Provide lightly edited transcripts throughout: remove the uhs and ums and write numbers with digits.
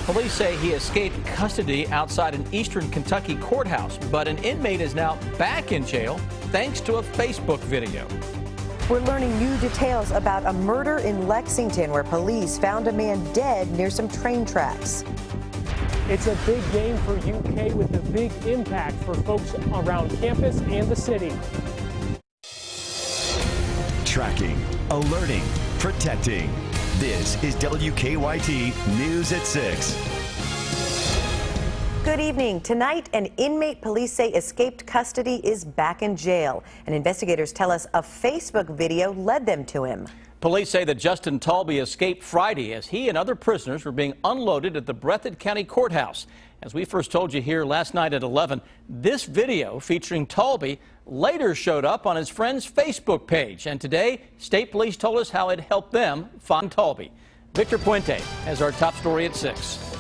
Police say he escaped custody outside an eastern Kentucky courthouse, but an inmate is now back in jail thanks to a Facebook video. We're learning new details about a murder in Lexington where police found a man dead near some train tracks. It's a big game for UK with a big impact for folks around campus and the city. Tracking, alerting, protecting. This is WKYT News at 6. Good evening. Tonight, an inmate police say escaped custody is back in jail, and investigators tell us a Facebook video led them to him. Police say that Justin Talby escaped Friday as he and other prisoners were being unloaded at the Breathitt County Courthouse. As we first told you here last night at 11, this video featuring Talby later showed up on his friend's Facebook page. And today, state police told us how it helped them find Talby. Victor Puente has our top story at 6.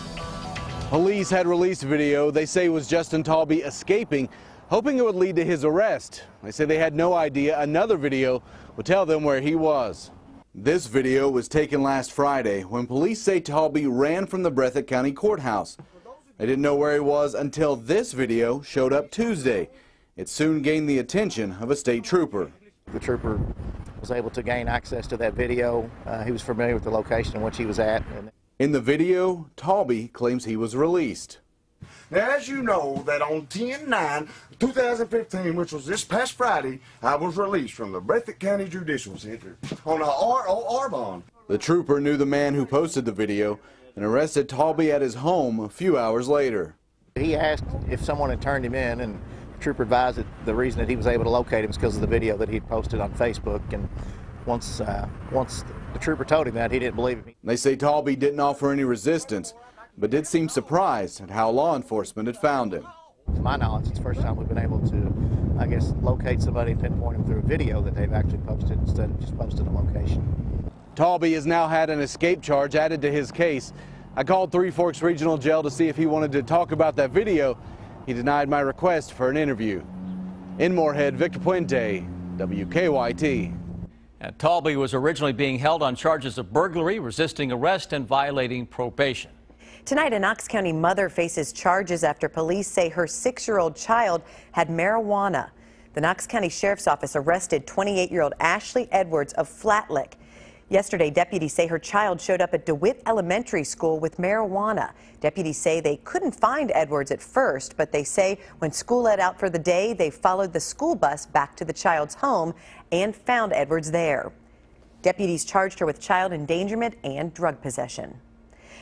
Police had released a video they say was Justin Talby escaping, hoping it would lead to his arrest. They say they had no idea another video would tell them where he was. This video was taken last Friday when police say Talby ran from the Breathitt County Courthouse. They didn't know where he was until this video showed up Tuesday. It soon gained the attention of a state trooper. The trooper was able to gain access to that video. He was familiar with the location in which he was at. In the video, Talby claims he was released. Now, as you know, that on 10/9/2015, which was this past Friday, I was released from the Breathitt County Judicial Center on a ROR bond. The trooper knew the man who posted the video and arrested Talby at his home a few hours later. He asked if someone had turned him in, and the trooper advised that the reason that he was able to locate him is because of the video that he'd posted on Facebook. And once the trooper told him that, he didn't believe him. They say Talby didn't offer any resistance, but did seem surprised at how law enforcement had found him. To my knowledge, it's the first time we've been able to, I guess, locate somebody and pinpoint him through a video that they've actually posted instead of just posting a location. Talby has now had an escape charge added to his case. I called Three Forks Regional Jail to see if he wanted to talk about that video. He denied my request for an interview. In Moorhead, Victor Puente, WKYT. Talby was originally being held on charges of burglary, resisting arrest, and violating probation. Tonight, a Knox County mother faces charges after police say her 6-year-old child had marijuana. The Knox County Sheriff's Office arrested 28-year-old Ashley Edwards of Flat Lick. Yesterday, deputies say her child showed up at DeWitt Elementary School with marijuana. Deputies say they couldn't find Edwards at first, but they say when school let out for the day, they followed the school bus back to the child's home and found Edwards there. Deputies charged her with child endangerment and drug possession.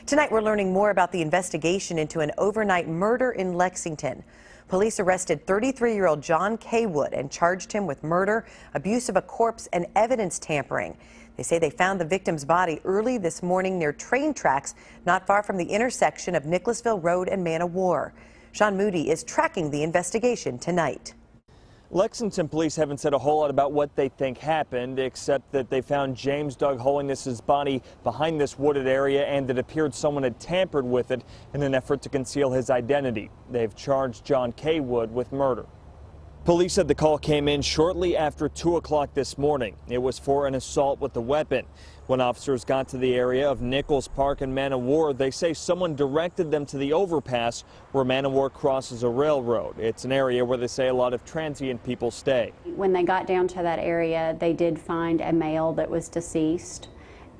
Tonight, we're learning more about the investigation into an overnight murder in Lexington. Police arrested 33-year-old John K. Wood and charged him with murder, abuse of a corpse, and evidence tampering. They say they found the victim's body early this morning near train tracks not far from the intersection of Nicholasville Road and Man of War. Sean Moody is tracking the investigation tonight. Lexington police haven't said a whole lot about what they think happened, except that they found James Doug Holiness's body behind this wooded area and it appeared someone had tampered with it in an effort to conceal his identity. They've charged John K. Wood with murder. Police said the call came in shortly after 2 o'clock this morning. It was for an assault with a weapon. When officers got to the area of Nichols Park and Man of War, they say someone directed them to the overpass where Man of War crosses a railroad. It's an area where they say a lot of transient people stay. When they got down to that area, they did find a male that was deceased,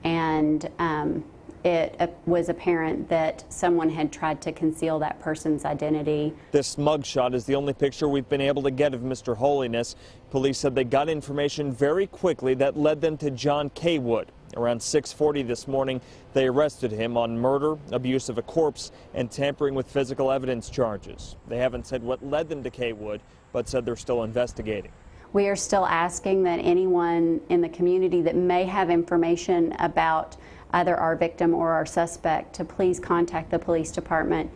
and it was apparent that someone had tried to conceal that person's identity. This mugshot is the only picture we've been able to get of Mr. Holiness. Police said they got information very quickly that led them to John K. Wood. Around 6:40 this morning, they arrested him on murder, abuse of a corpse, and tampering with physical evidence charges. They haven't said what led them to K. Wood, but said they're still investigating. We are still asking that anyone in the community that may have information about either our victim or our suspect to please contact the police department.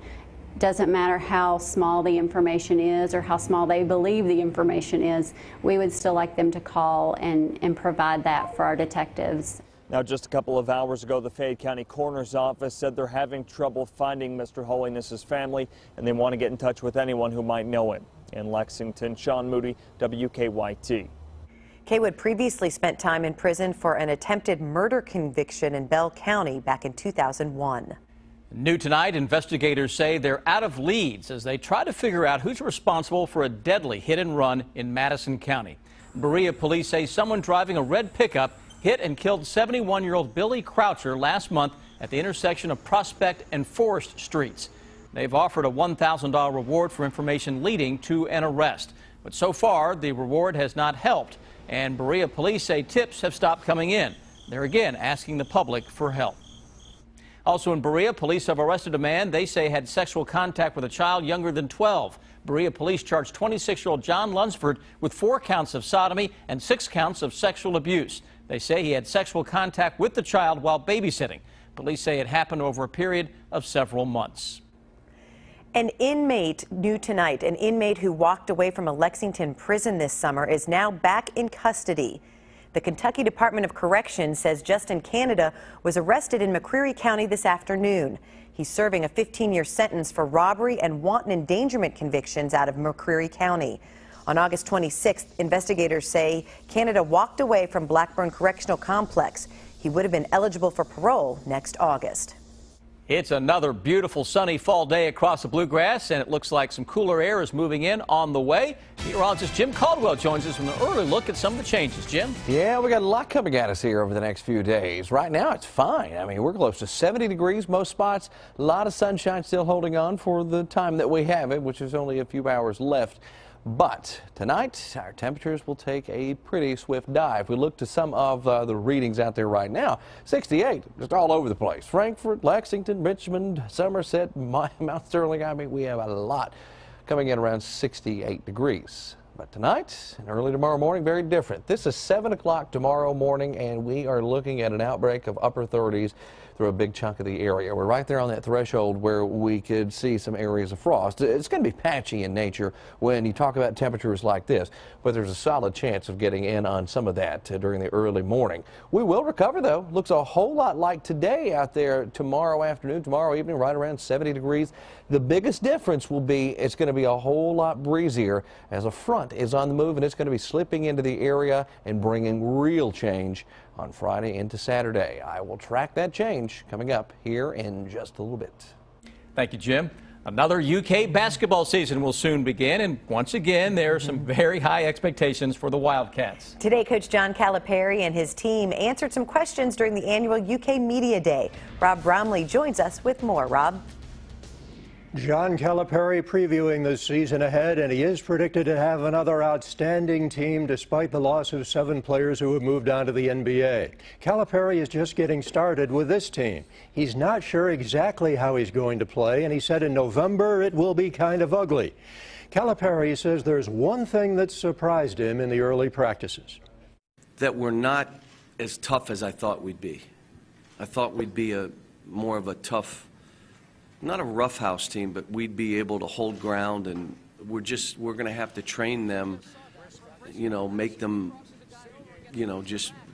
Doesn't matter how small the information is or how small they believe the information is, we would still like them to call and provide that for our detectives. Now, just a couple of hours ago, the Fayette County Coroner's Office said they're having trouble finding Mr. Holiness's family, and they want to get in touch with anyone who might know him. In Lexington, Sean Moody, WKYT. K. Wood previously spent time in prison for an attempted murder conviction in Bell County back in 2001. New tonight, investigators say they're out of leads as they try to figure out who's responsible for a deadly hit and run in Madison County. Berea police say someone driving a red pickup hit and killed 71-year-old Billy Croucher last month at the intersection of Prospect and Forest Streets. They've offered a $1,000 reward for information leading to an arrest. But so far, the reward has not helped, and Berea police say tips have stopped coming in. They're again asking the public for help. Also in Berea, police have arrested a man they say had sexual contact with a child younger than 12. Berea police charged 26-year-old John Lunsford with 4 counts of sodomy and 6 counts of sexual abuse. They say he had sexual contact with the child while babysitting. Police say it happened over a period of several months. An inmate, new tonight, an inmate who walked away from a Lexington prison this summer is now back in custody. The Kentucky Department of Corrections says Justin Canada was arrested in McCreary County this afternoon. He's serving a 15-year sentence for robbery and wanton endangerment convictions out of McCreary County. On August 26th, investigators say Canada walked away from Blackburn Correctional Complex. He would have been eligible for parole next August. It's another beautiful sunny fall day across the Bluegrass, and it looks like some cooler air is moving in on the way. Meteorologist Jim Caldwell joins us from an early look at some of the changes. Jim? Yeah, we got a lot coming at us here over the next few days. Right now, it's fine. I mean, we're close to 70 degrees most spots. A lot of sunshine still holding on for the time that we have it, which is only a few hours left. But tonight, our temperatures will take a pretty swift dive. We look to some of the readings out there right now. 68, just all over the place. Frankfort, Lexington, Richmond, Somerset, Mount Sterling. I mean, we have a lot coming in around 68 degrees. But tonight and early tomorrow morning, very different. This is 7 o'clock tomorrow morning, and we are looking at an outbreak of upper 30s through a big chunk of the area. We're right there on that threshold where we could see some areas of frost. It's going to be patchy in nature when you talk about temperatures like this, but there's a solid chance of getting in on some of that during the early morning. We will recover, though. Looks a whole lot like today out there tomorrow afternoon, tomorrow evening, right around 70 degrees. The biggest difference will be it's going to be a whole lot breezier as a front is on the move, and it's going to be slipping into the area and bringing real change on Friday into Saturday. I will track that change coming up here in just a little bit. Thank you, Jim. Another UK basketball season will soon begin, and once again, there are some very high expectations for the Wildcats. Today, Coach John Calipari and his team answered some questions during the annual UK Media Day. Rob Bromley joins us with more. Rob? John Calipari previewing the season ahead, and he is predicted to have another outstanding team despite the loss of 7 players who have moved on to the NBA. Calipari is just getting started with this team. He's not sure exactly how he's going to play, and he said in November it will be kind of ugly. Calipari says there's one thing that surprised him in the early practices. That we're not as tough as I thought we'd be. I thought we'd be more of a tough, not a roughhouse team, but we'd be able to hold ground, and we're going to have to train them, you know, make them, you know,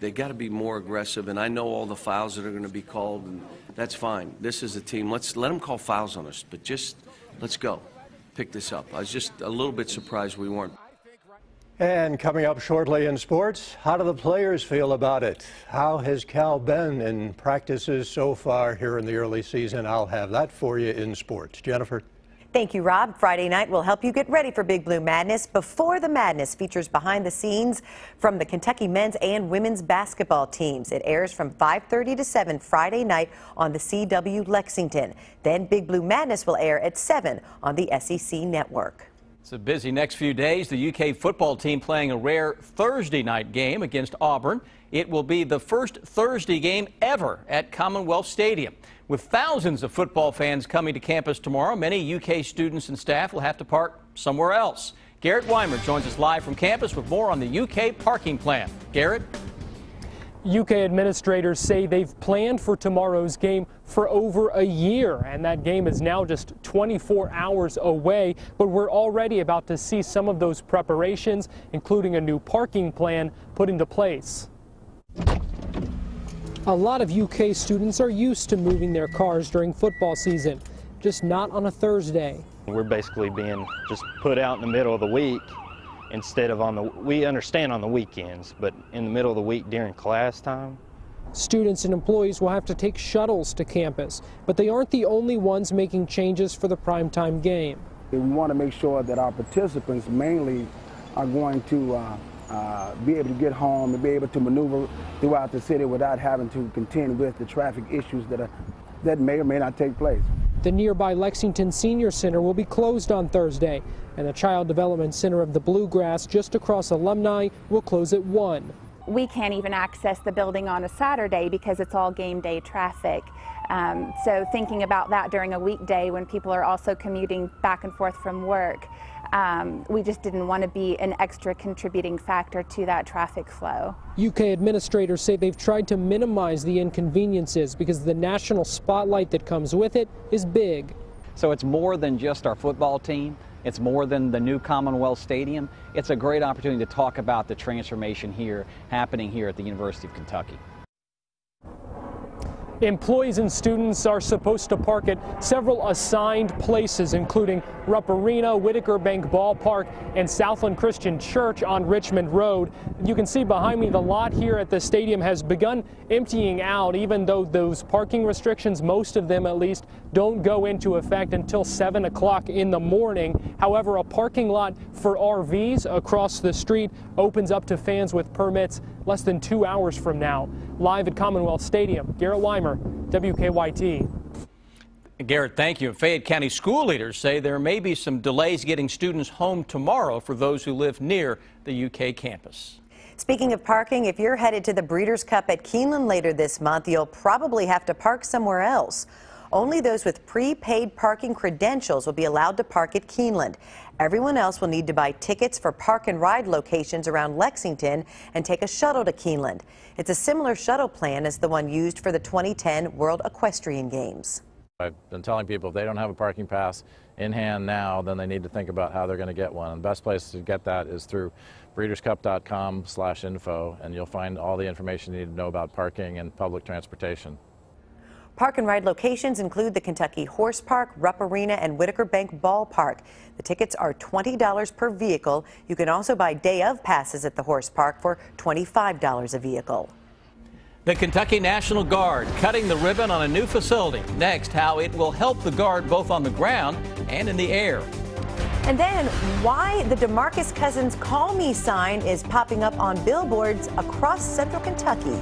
they got to be more aggressive. And I know all the fouls that are going to be called, and that's fine. This is a team. Let's let them call fouls on us, but just let's go. Pick this up. I was just a little bit surprised we weren't. And coming up shortly in sports, how do the players feel about it? How has Cal been in practices so far here in the early season? I'll have that for you in sports. Jennifer? Thank you, Rob. Friday night will help you get ready for Big Blue Madness. Before the Madness features behind the scenes from the Kentucky men's and women's basketball teams. It airs from 5:30 to 7 Friday night on the CW Lexington. Then Big Blue Madness will air at 7 on the SEC network. It's a busy next few days. The UK football team playing a rare Thursday night game against Auburn. It will be the first Thursday game ever at Commonwealth Stadium. With thousands of football fans coming to campus tomorrow, many UK students and staff will have to park somewhere else. Garrett Weimer joins us live from campus with more on the UK parking plan. Garrett? UK administrators say they've planned for tomorrow's game for over a year, and that game is now just 24 hours away. But we're already about to see some of those preparations, including a new parking plan put into place. A lot of UK students are used to moving their cars during football season, just not on a Thursday. We're basically being just put out in the middle of the week instead of we understand on the weekends, but in the middle of the week during class time, Students and employees will have to take shuttles to campus, but they aren't the only ones making changes for the primetime game. We want to make sure that our participants mainly are going to be able to get home and be able to maneuver throughout the city without having to contend with the traffic issues that may or may not take place. The nearby Lexington Senior Center will be closed on Thursday, and the Child Development Center of the Bluegrass just across Alumni will close at 1. We can't even access the building on a Saturday because it's all game day traffic. So thinking about that during a weekday when people are also commuting back and forth from work, we just didn't want to be an extra contributing factor to that traffic flow. UK administrators say they've tried to minimize the inconveniences because the national spotlight that comes with it is big. So it's more than just our football team. It's more than the new Commonwealth Stadium. It's a great opportunity to talk about the transformation happening here at the University of Kentucky. Employees and students are supposed to park at several assigned places, including Rupp Arena, Whitaker Bank Ballpark, and Southland Christian Church on Richmond Road. You can see behind me the lot here at the stadium has begun emptying out, even though those parking restrictions, most of them at least, don't go into effect until 7 o'clock in the morning. However, a parking lot for RVs across the street opens up to fans with permits less than 2 hours from now. Live at Commonwealth Stadium, Garrett Weimer, WKYT. Garrett, thank you. Fayette County school leaders say there may be some delays getting students home tomorrow for those who live near the UK campus. Speaking of parking, if you're headed to the Breeders' Cup at Keeneland later this month, you'll probably have to park somewhere else. Only those with prepaid parking credentials will be allowed to park at Keeneland. Everyone else will need to buy tickets for park and ride locations around Lexington and take a shuttle to Keeneland. It's a similar shuttle plan as the one used for the 2010 World Equestrian Games. I've been telling people if they don't have a parking pass in hand now, then they need to think about how they're going to get one. And the best place to get that is through breederscup.com/info, and you'll find all the information you need to know about parking and public transportation. Park and ride locations include the Kentucky Horse Park, Rupp Arena, and Whitaker Bank Ballpark. The tickets are $20 per vehicle. You can also buy day of passes at the Horse Park for $25 a vehicle. The Kentucky National Guard cutting the ribbon on a new facility. Next, how it will help the Guard both on the ground and in the air. And then why the DeMarcus Cousins Call Me sign is popping up on billboards across central Kentucky.